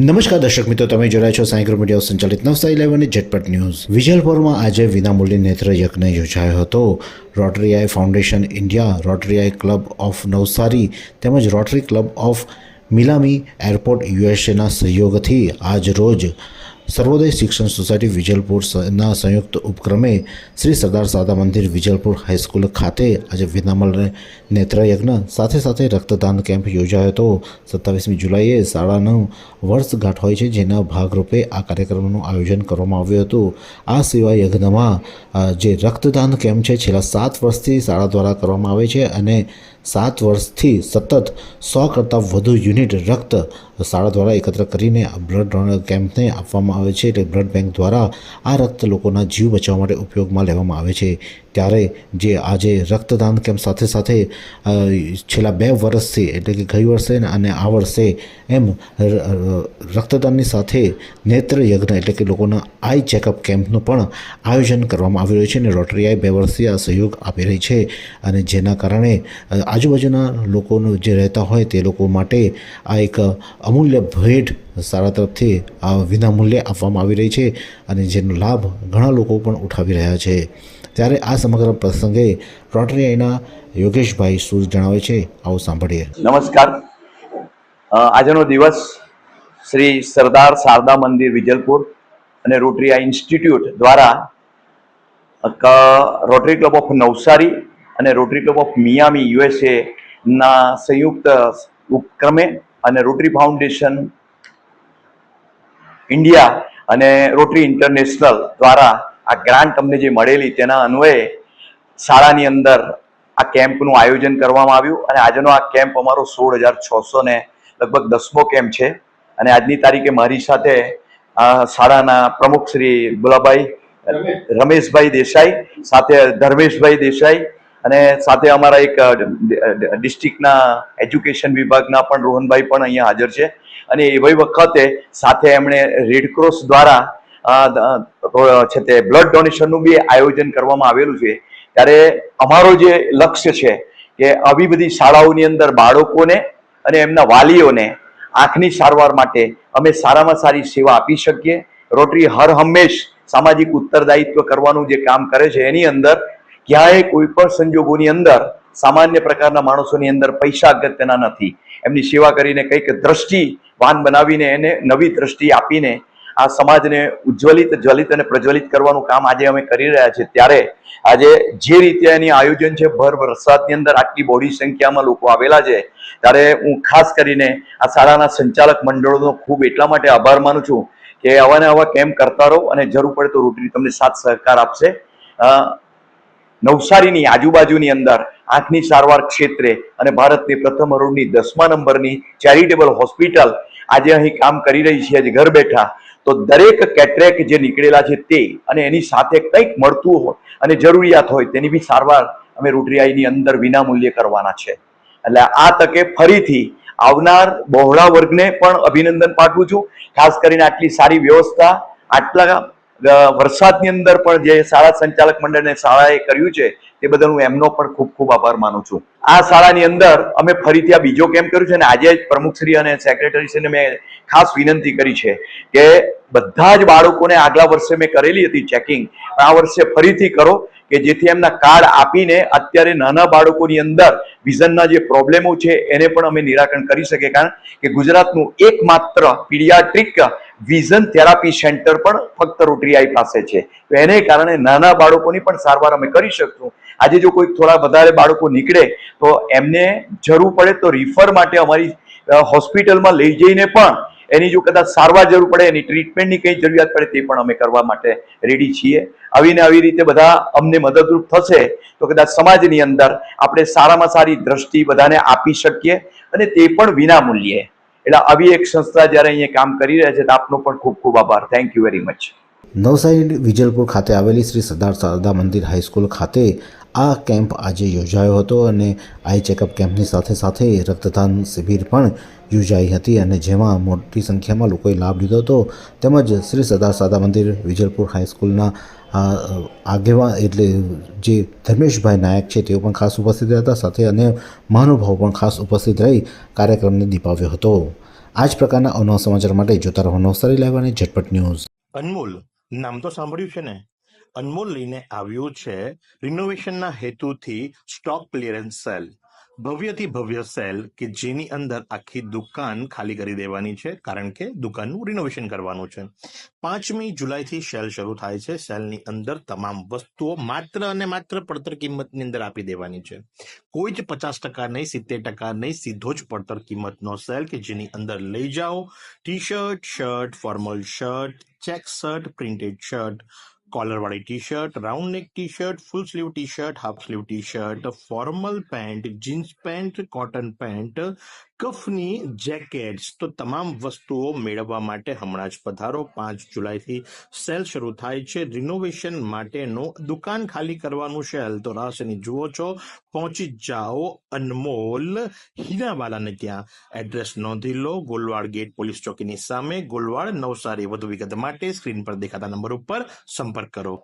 નમસ્કાર દર્શક મિત્રો, તમે જોડાયા છો સાયન્સ મીડિયા સંચાલિત નવસારી લાઈવ અને ઝટપટ ન્યૂઝ. વિજલપુરમાં આજે વિનામૂલ્યે નેત્ર યજ્ઞ યોજાયો હતો. Rotary I foundation India, rotary I club of Navsari તેમજ રોટરી ક્લબ ઓફ મિલામી એરપોર્ટ યુએસએના સહયોગથી આજ રોજ સર્વોદય શિક્ષણ સોસાયટી વિજલપુરના સંયુક્ત ઉપક્રમે શ્રી સરદાર સાદા મંદિર વિજલપુર હાઈસ્કૂલ ખાતે આજે વિનામૂલ્યે નેત્રયજ્ઞ સાથે રક્તદાન કેમ્પ યોજાયો હતો. 27મી જુલાઈએ શાળાનું વર્ષગાંઠ હોય છે, જેના ભાગરૂપે આ કાર્યક્રમનું આયોજન કરવામાં આવ્યું હતું. આ સેવા યજ્ઞમાં જે રક્તદાન કેમ્પ છે છેલ્લા 7 વર્ષથી શાળા દ્વારા કરવામાં આવે છે અને 7 વર્ષથી સતત 100 કરતાં વધુ યુનિટ રક્ત શાળા દ્વારા એકત્ર કરીને આ બ્લડ ડોનર કેમ્પને આપવામાં આવે છે. એટલે બ્લડ બેંક દ્વારા આ રક્ત લોકોના જીવ બચાવવા માટે ઉપયોગમાં લેવામાં આવે છે. ત્યારે જે આજે રક્તદાન કેમ્પ સાથે છેલ્લા 2 વર્ષથી એટલે કે ગઈ વર્ષે અને આ વર્ષે એમ રક્તદાનની સાથે નેત્ર યજ્ઞ એટલે કે લોકોના આઈ ચેકઅપ કેમ્પનું પણ આયોજન કરવામાં આવી રહ્યું છે અને રોટરી આઈ 2 વર્ષથી આ સહયોગ આપી રહી છે અને જેના કારણે આજુબાજુના લોકોનું જે રહેતા હોય તે લોકો માટે આ એક અમૂલ્ય ભેટ શાળા તરફથી આ વિનામૂલ્યે આપવામાં આવી રહી છે અને જેનો લાભ ઘણા લોકો પણ ઉઠાવી રહ્યા છે. ત્યારે આ સમગ્ર પ્રસંગે રોટરી આઈના યોગેશભાઈ શું જણાવે છે, આવો સાંભળીએ. નમસ્કાર. આજનો દિવસ શ્રી સરદાર શારદા મંદિર વિજલપુર અને રોટરી આઈ ઇન્સ્ટિટ્યૂટ દ્વારા રોટરી ક્લબ ઓફ નવસારી અને rotary club of Miami USA ના સંયુક્ત ઉપક્રમે અને રોટરી ફાઉન્ડેશન ઇન્ડિયા અને રોટરી ઇન્ટરનેશનલ દ્વારા આ ગ્રાન્ટ અમને જે મળેલી તેના અન્વયે શાળાની અંદર આ કેમ્પનું આયોજન કરવામાં આવ્યું અને આજનો આ કેમ્પ અમારો 16,600 ને લગભગ 10મો કેમ્પ છે. અને આજની તારીખે મારી સાથે શાળાના પ્રમુખ શ્રી ગુલાભાઈ રમેશભાઈ દેસાઈ, સાથે ધર્મેશભાઈ દેસાઈ અને સાથે અમારા એક ડિસ્ટ્રિક્ટના એજ્યુકેશન વિભાગના પણ રોહનભાઈ પણ અહીંયા હાજર છે. અને એવી વખતે સાથે એમણે રેડક્રોસ દ્વારા છે તે બ્લડ ડોનેશનનું બી આયોજન કરવામાં આવેલું છે. ત્યારે અમારો જે લક્ષ્ય છે કે આવી બધી શાળાઓની અંદર બાળકોને અને એમના વાલીઓને આંખની સારવાર માટે અમે સારામાં સારી સેવા આપી શકીએ. રોટરી હર હંમેશ સામાજિક ઉત્તરદાયિત્વ કરવાનું જે કામ કરે છે એની અંદર ક્યાંય કોઈ પણ સંજોગોની અંદર સામાન્ય પ્રકારના માણસોની અંદર પૈસા અગત્યના નથી. એમની સેવા કરીને કંઈક દ્રષ્ટિવાન બનાવીને એને નવી દ્રષ્ટિ આપીને આ સમાજને જ્વલિત અને પ્રજ્વલિત કરવાનું કામ આજે અમે કરી રહ્યા છીએ. ત્યારે આજે જે રીતે એની આયોજન છે, ભર વરસાદની અંદર આટલી બોડી સંખ્યામાં લોકો આવેલા છે, ત્યારે હું ખાસ કરીને આ શાળાના સંચાલક મંડળોનો ખૂબ એટલા માટે આભાર માનું છું કે આવા કેમ્પ કરતા રહો અને જરૂર પડે તો રોટરી તમને સાથ સહકાર આપશે. નવસારીની આજુબાજુની અંદર આંખની સારવાર ક્ષેત્રે અને ભારતની પ્રથમ હરોળની 10મા નંબરની ચેરિટેબલ હોસ્પિટલ આજે અહીં કામ કરી રહી છે ઘર બેઠા. તો દરેક કેટરેક જે નીકળેલા છે તે અને એની સાથે કંઈક મળતું હોય અને જરૂરિયાત હોય તેની બી સારવાર અમે રોટરી આઈની અંદર વિનામૂલ્યે કરવાના છે. એટલે આ તકે ફરીથી આવનાર બહોળા વર્ગને પણ અભિનંદન પાઠવું છું. ખાસ કરીને આટલી સારી વ્યવસ્થા આટલા વરસાદની અંદર પણ જે શાળા સંચાલક મંડળને શાળાએ કર્યું છે તે બદલ હું એમનો પણ ખૂબ ખૂબ આભાર માનું છું. આ શાળાની અંદર અમે ફરીથી આ બીજો કેમ્પ કર્યો છે અને આજે જ પ્રમુખશ્રી અને સેક્રેટરીશ્રીને મેં ખાસ વિનંતી કરી છે કે બધા જ બાળકોને આગલા વર્ષે મેં કરેલી હતી ચેકિંગ, આ વર્ષે ફરીથી કરો કે જેથી એમના કાર્ડ આપીને અત્યારે નાના બાળકોની અંદર વિઝનના જે પ્રોબ્લેમો છે એને પણ અમે નિરાકરણ કરી શકીએ. કારણ કે ગુજરાતનું એકમાત્ર પીડિયાટ્રિક વિઝન થેરાપી સેન્ટર પણ ફક્ત રોટરી આઈ પાસે છે. તો એને કારણે નાના બાળકોની પણ સારવાર અમે કરી શકશું. આજે જો કોઈ થોડા વધારે બાળકો નીકળે તો એમને જરૂર પડે તો રિફર માટે અમારી હોસ્પિટલમાં લઈ જઈને પણ એની જો કદાચ સારવાર જરૂર પડે, એની ટ્રીટમેન્ટની કંઈ જરૂરિયાત પડે તે પણ અમે કરવા માટે રેડી છીએ. આવી રીતે બધા અમને મદદરૂપ થશે તો કદાચ સમાજની અંદર આપણે સારામાં સારી દ્રષ્ટિ બધાને આપી શકીએ અને તે પણ વિનામૂલ્યે. એટલે આવી એક સંસ્થા જ્યારે અહીંયા કામ કરી રહ્યા છે તો આપનો પણ ખૂબ ખૂબ આભાર. Thank you very much. Navsari Vijalpur ખાતે આવેલી શ્રી સરદાર શારદા મંદિર હાઈસ્કૂલ ખાતે આ કેમ્પ આજે યોજાયો હતો અને આઈ ચેકઅપ કેમ્પની સાથે રક્તદાન શિબિર પણ યોજાઈ હતી અને જેમાં મોટી સંખ્યામાં લોકોએ લાભ લીધો હતો. તેમજ શ્રી સરદાર શારદા મંદિર વિજલપુર હાઈસ્કૂલના આગેવાન એટલે જે ધર્મેશભાઈ નાયક છે તેઓ પણ ખાસ ઉપસ્થિત રહ્યા હતા. સાથે અન્ય મહાનુભાવો પણ ખાસ ઉપસ્થિત રહી કાર્યક્રમને દીપાવ્યો હતો. આ જ પ્રકારના અવનવા સમાચાર માટે જોતા રહો નવસારી લાઈવ અને ઝટપટ ન્યૂઝ. અનમોલ નામ તો સાંભળ્યું છે ને. અનમોલ લઈને આવ્યું છે રિનોવેશનના હેતુથી સ્ટોક ક્લિયરન્સ સેલ. ભવ્યથી ભવ્ય સેલ કે જેની અંદર આખી દુકાન ખાલી કરી દેવાની છે કારણ કે દુકાનનું રિનોવેશન કરવાનું છે. 5મી જુલાઈથી સેલ શરૂ થાય છે. સેલની અંદર તમામ વસ્તુઓ માત્ર અને માત્ર પડતર કિંમતની અંદર આપી દેવાની છે. કોઈ જ 50% નહીં, 70% નહીં, સીધો જ પડતર કિંમતનો સેલ કે જેની અંદર લઈ જાઓ T shirt, formal shirt, check shirt, printed shirt, કોલરવાળી T shirt, round neck T shirt, full sleeve T shirt, half sleeve T shirt, formal pant, jeans pant, cotton pant, કફની જેકેટ્સ. તો તમામ વસ્તુઓ મેળવવા માટે હમણાં જ પધારો. 5 જુલાઈથી સેલ શરૂ થાય છે રિનોવેશન માટેનું દુકાન ખાલી કરવાનું સેલ. તો રાશિની જુઓ છો, પહોંચી જાઓ અનમોલ હીરાવાલાને ત્યાં. એડ્રેસ નોંધી લો, ગોલવાડ ગેટ પોલીસ ચોકીની સામે, ગોલવાડ, નવસારી. વધુ વિગત માટે સ્ક્રીન પર દેખાતા નંબર ઉપર સંપર્ક કરો.